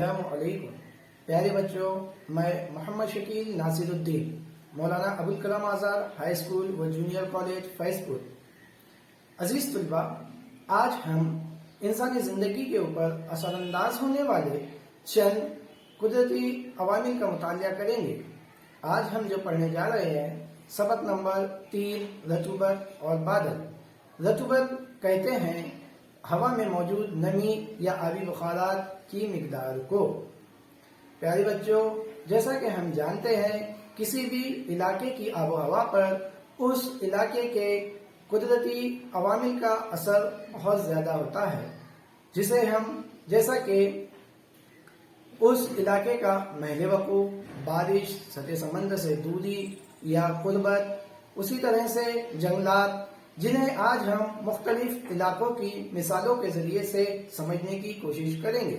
السلام علیکم پیارے بچوں، میں محمد شکیل ناصر الدین، مولانا ابوالکلام آزاد ہائی اسکول و جونیئر کالج فیض پور۔ عزیز طلبہ، آج ہم انسانی زندگی کے اوپر اثر انداز ہونے والے چند قدرتی عوامل کا مطالعہ کریں گے۔ آج ہم جو پڑھنے جا رہے ہیں سبق نمبر 3، رطوبت اور بادل۔ رطوبت کہتے ہیں ہوا میں موجود نمی یا آبی بخارات کی مقدار کو۔ پیارے بچوں، جیسا کہ ہم جانتے ہیں کسی بھی علاقے کی آب و ہوا پر اس علاقے کے قدرتی عوامل کا اثر بہت زیادہ ہوتا ہے، جیسا کہ اس علاقے کا محل وقوع، بارش، سطح سمندر سے دوری یا قربت، اسی طرح سے جنگلات، جنہیں آج ہم مختلف علاقوں کی مثالوں کے ذریعے سے سمجھنے کی کوشش کریں گے۔